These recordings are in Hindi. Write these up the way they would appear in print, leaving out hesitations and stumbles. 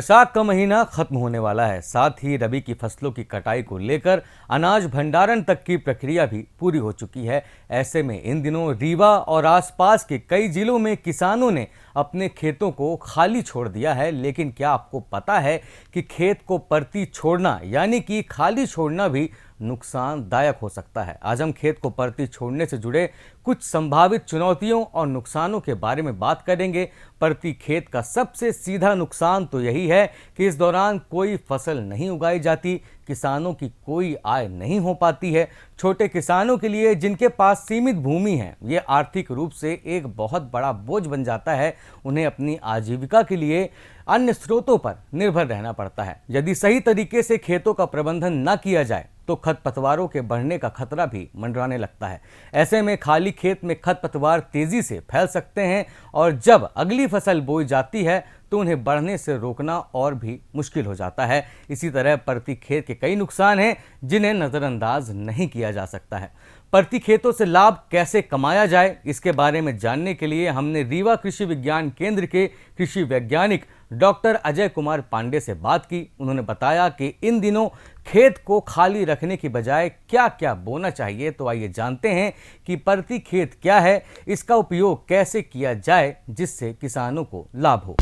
वैशाख का महीना खत्म होने वाला है। साथ ही रबी की फसलों की कटाई को लेकर अनाज भंडारण तक की प्रक्रिया भी पूरी हो चुकी है। ऐसे में इन दिनों रीवा और आसपास के कई जिलों में किसानों ने अपने खेतों को खाली छोड़ दिया है। लेकिन क्या आपको पता है कि खेत को परती छोड़ना यानी कि खाली छोड़ना भी नुकसानदायक हो सकता है। आज हम खेत को परती छोड़ने से जुड़े कुछ संभावित चुनौतियों और नुकसानों के बारे में बात करेंगे। परती खेत का सबसे सीधा नुकसान तो यही है कि इस दौरान कोई फसल नहीं उगाई जाती, किसानों की कोई आय नहीं हो पाती है। छोटे किसानों के लिए जिनके पास सीमित भूमि है, ये आर्थिक रूप से एक बहुत बड़ा बोझ बन जाता है। उन्हें अपनी आजीविका के लिए अन्य स्रोतों पर निर्भर रहना पड़ता है। यदि सही तरीके से खेतों का प्रबंधन न किया जाए तो खरपतवारों के बढ़ने का खतरा भी मंडराने लगता है। ऐसे में खाली खेत में खरपतवार तेजी से फैल सकते हैं और जब अगली फसल बोई जाती है तो उन्हें बढ़ने से रोकना और भी मुश्किल हो जाता है। इसी तरह परती खेत के कई नुकसान हैं जिन्हें नज़रअंदाज नहीं किया जा सकता है। परती खेतों से लाभ कैसे कमाया जाए, इसके बारे में जानने के लिए हमने रीवा कृषि विज्ञान केंद्र के कृषि वैज्ञानिक डॉक्टर अजय कुमार पांडे से बात की। उन्होंने बताया कि इन दिनों खेत को खाली रखने की बजाय क्या क्या बोना चाहिए। तो आइए जानते हैं कि परती खेत क्या है, इसका उपयोग कैसे किया जाए जिससे किसानों को लाभ हो।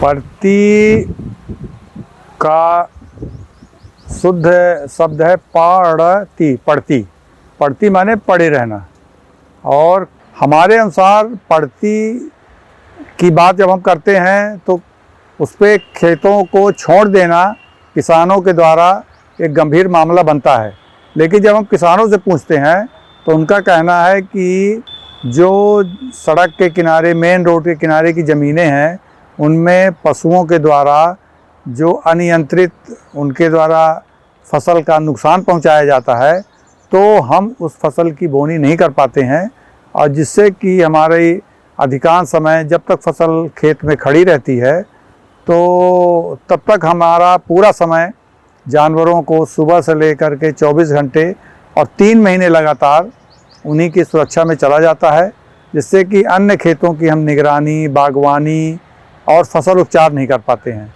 परती का शुद्ध शब्द है पड़ती। पड़ती पड़ती माने पड़े रहना। और हमारे अनुसार पड़ती की बात जब हम करते हैं तो उस पर खेतों को छोड़ देना किसानों के द्वारा एक गंभीर मामला बनता है। लेकिन जब हम किसानों से पूछते हैं तो उनका कहना है कि जो सड़क के किनारे, मेन रोड के किनारे की ज़मीनें हैं, उनमें पशुओं के द्वारा जो अनियंत्रित उनके द्वारा फसल का नुकसान पहुंचाया जाता है तो हम उस फसल की बोनी नहीं कर पाते हैं। और जिससे कि हमारी अधिकांश समय जब तक फसल खेत में खड़ी रहती है तो तब तक हमारा पूरा समय जानवरों को सुबह से लेकर के 24 घंटे और 3 महीने लगातार उन्हीं की सुरक्षा में चला जाता है, जिससे कि अन्य खेतों की हम निगरानी, बागवानी और फसल उपचार नहीं कर पाते हैं।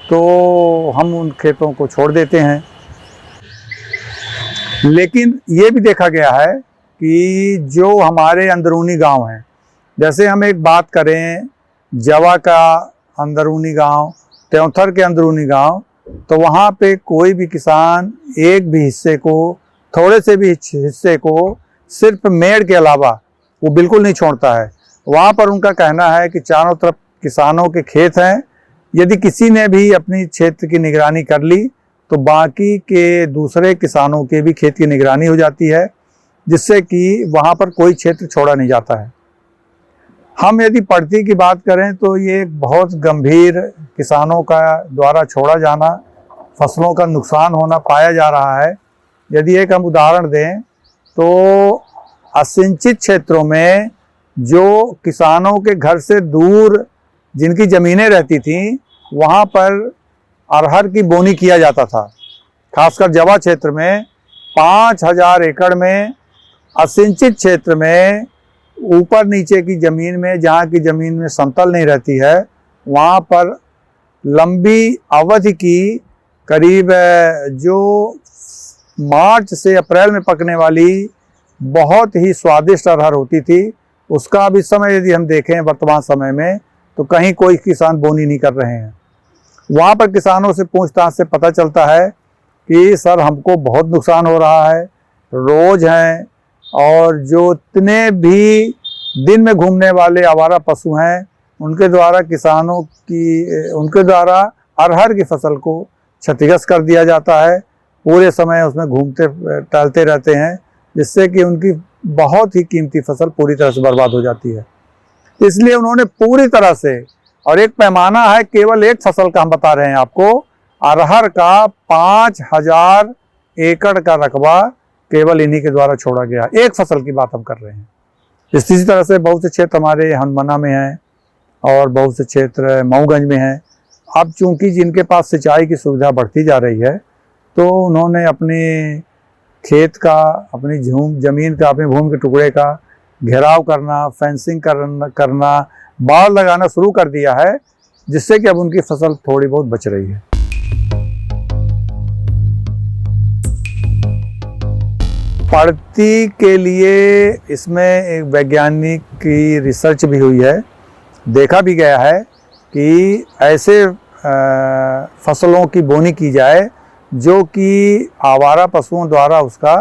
तो हम उन खेतों को छोड़ देते हैं। लेकिन ये भी देखा गया है कि जो हमारे अंदरूनी गांव हैं, जैसे हम एक बात करें जवा का अंदरूनी गांव, त्योंथर के अंदरूनी गांव, तो वहाँ पे कोई भी किसान एक भी हिस्से को, थोड़े से भी हिस्से को सिर्फ मेड़ के अलावा वो बिल्कुल नहीं छोड़ता है। वहाँ पर उनका कहना है कि चारों तरफ किसानों के खेत हैं, यदि किसी ने भी अपनी क्षेत्र की निगरानी कर ली तो बाकी के दूसरे किसानों के भी खेत की निगरानी हो जाती है, जिससे कि वहाँ पर कोई क्षेत्र छोड़ा नहीं जाता है। हम यदि पड़ती की बात करें तो ये एक बहुत गंभीर किसानों का द्वारा छोड़ा जाना, फसलों का नुकसान होना पाया जा रहा है। यदि एक हम उदाहरण दें तो असिंचित क्षेत्रों में जो किसानों के घर से दूर जिनकी ज़मीनें रहती थीं, वहाँ पर अरहर की बोनी किया जाता था। खासकर जवा क्षेत्र में 5000 एकड़ में असिंचित क्षेत्र में ऊपर नीचे की ज़मीन में, जहाँ की ज़मीन में समतल नहीं रहती है, वहाँ पर लंबी अवधि की करीब जो मार्च से अप्रैल में पकने वाली बहुत ही स्वादिष्ट अरहर होती थी, उसका अब इस समय यदि हम देखें वर्तमान समय में तो कहीं कोई किसान बोनी नहीं कर रहे हैं। वहाँ पर किसानों से पूछताछ से पता चलता है कि सर हमको बहुत नुकसान हो रहा है, रोज़ हैं, और जो इतने भी दिन में घूमने वाले आवारा पशु हैं उनके द्वारा अरहर की फसल को क्षतिग्रस्त कर दिया जाता है। पूरे समय उसमें घूमते टहलते रहते हैं, जिससे कि उनकी बहुत ही कीमती फसल पूरी तरह से बर्बाद हो जाती है। इसलिए उन्होंने पूरी तरह से, और एक पैमाना है केवल एक फसल का हम बता रहे हैं आपको, अरहर का 5000 एकड़ का रकबा केवल इन्हीं के द्वारा छोड़ा गया। एक फसल की बात हम कर रहे हैं। इसी तरह से बहुत से क्षेत्र हमारे हनुमाना में हैं और बहुत से क्षेत्र मऊगंज में हैं। अब चूंकि जिनके पास सिंचाई की सुविधा बढ़ती जा रही है तो उन्होंने अपने खेत का, अपनी ज़मीन का, अपनी भूमि के टुकड़े का घेराव करना, फेंसिंग करना, बाड़ लगाना शुरू कर दिया है, जिससे कि अब उनकी फसल थोड़ी बहुत बच रही है। पड़ती के लिए इसमें एक वैज्ञानिक की रिसर्च भी हुई है। देखा भी गया है कि ऐसे फसलों की बोनी की जाए जो कि आवारा पशुओं द्वारा उसका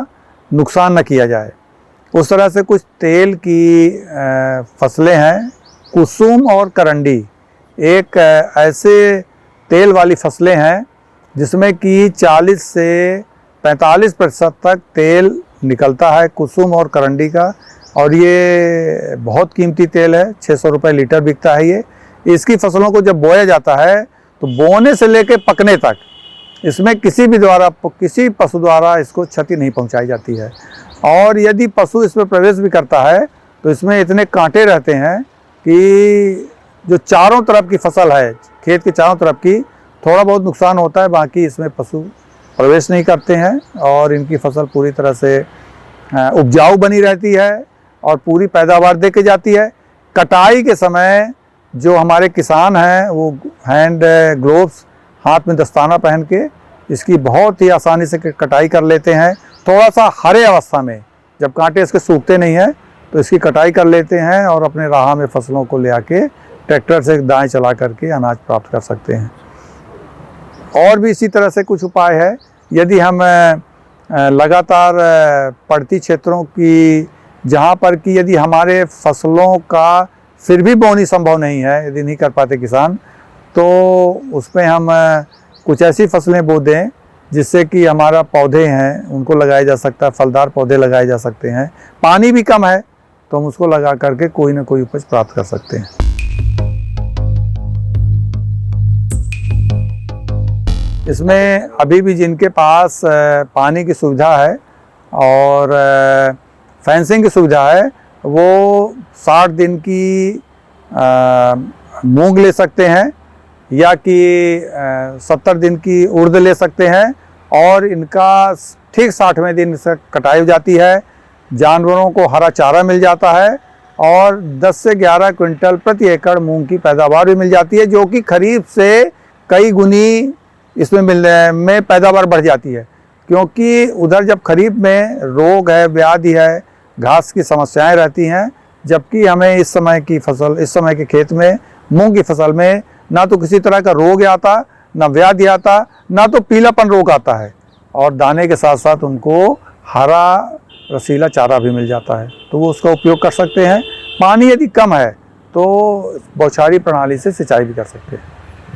नुकसान न किया जाए। उस तरह से कुछ तेल की फसलें हैं, कुसुम और करंडी एक ऐसे तेल वाली फसलें हैं जिसमें कि 40 से 45% तक तेल निकलता है कुसुम और करंडी का, और ये बहुत कीमती तेल है, 600 रुपये लीटर बिकता है ये। इसकी फसलों को जब बोया जाता है तो बोने से लेकर पकने तक इसमें किसी पशु द्वारा इसको क्षति नहीं पहुंचाई जाती है। और यदि पशु इसमें प्रवेश भी करता है तो इसमें इतने कांटे रहते हैं कि जो चारों तरफ की फसल है, खेत के चारों तरफ की, थोड़ा बहुत नुकसान होता है, बाकी इसमें पशु प्रवेश नहीं करते हैं और इनकी फसल पूरी तरह से उपजाऊ बनी रहती है और पूरी पैदावार दे के जाती है। कटाई के समय जो हमारे किसान हैं वो हैंड ग्लोव्स, हाथ में दस्ताना पहन के इसकी बहुत ही आसानी से कटाई कर लेते हैं। थोड़ा सा हरे अवस्था में, जब कांटे इसके सूखते नहीं हैं, तो इसकी कटाई कर लेते हैं और अपने राह में फसलों को ले आके ट्रैक्टर से दाएं चला करके अनाज प्राप्त कर सकते हैं। और भी इसी तरह से कुछ उपाय है। यदि हम लगातार पड़ती क्षेत्रों की, जहाँ पर कि यदि हमारे फसलों का फिर भी बोनी संभव नहीं है, यदि नहीं कर पाते किसान, तो उसमें हम कुछ ऐसी फसलें बो दें जिससे कि हमारा पौधे हैं उनको लगाया जा सकता है, फलदार पौधे लगाए जा सकते हैं। पानी भी कम है तो हम उसको लगा करके कोई ना कोई उपज प्राप्त कर सकते हैं। इसमें अभी भी जिनके पास पानी की सुविधा है और फेंसिंग की सुविधा है, वो 60 दिन की मूंग ले सकते हैं या कि 70 दिन की उड़द ले सकते हैं, और इनका ठीक 60वें दिन से कटाई हो जाती है। जानवरों को हरा चारा मिल जाता है और 10 से 11 क्विंटल प्रति एकड़ मूंग की पैदावार भी मिल जाती है, जो कि खरीफ से कई गुनी इसमें में पैदावार बढ़ जाती है। क्योंकि उधर जब खरीफ में रोग है, व्याधि है, घास की समस्याएं रहती हैं, जबकि हमें इस समय के खेत में मूंग की फसल में ना तो किसी तरह का रोग आता, ना व्याधि आता, ना तो पीलापन रोग आता है, और दाने के साथ साथ उनको हरा रसीला चारा भी मिल जाता है, तो वो उसका उपयोग कर सकते हैं। पानी यदि कम है तो बौछारी प्रणाली से सिंचाई भी कर सकते हैं।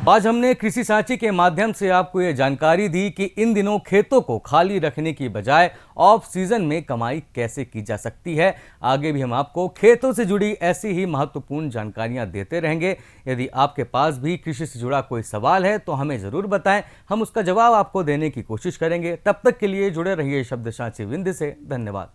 आज हमने कृषि साथी के माध्यम से आपको ये जानकारी दी कि इन दिनों खेतों को खाली रखने की बजाय ऑफ सीजन में कमाई कैसे की जा सकती है। आगे भी हम आपको खेतों से जुड़ी ऐसी ही महत्वपूर्ण जानकारियां देते रहेंगे। यदि आपके पास भी कृषि से जुड़ा कोई सवाल है तो हमें ज़रूर बताएं, हम उसका जवाब आपको देने की कोशिश करेंगे। तब तक के लिए जुड़े रहिए शब्द साची विंध्य से। धन्यवाद।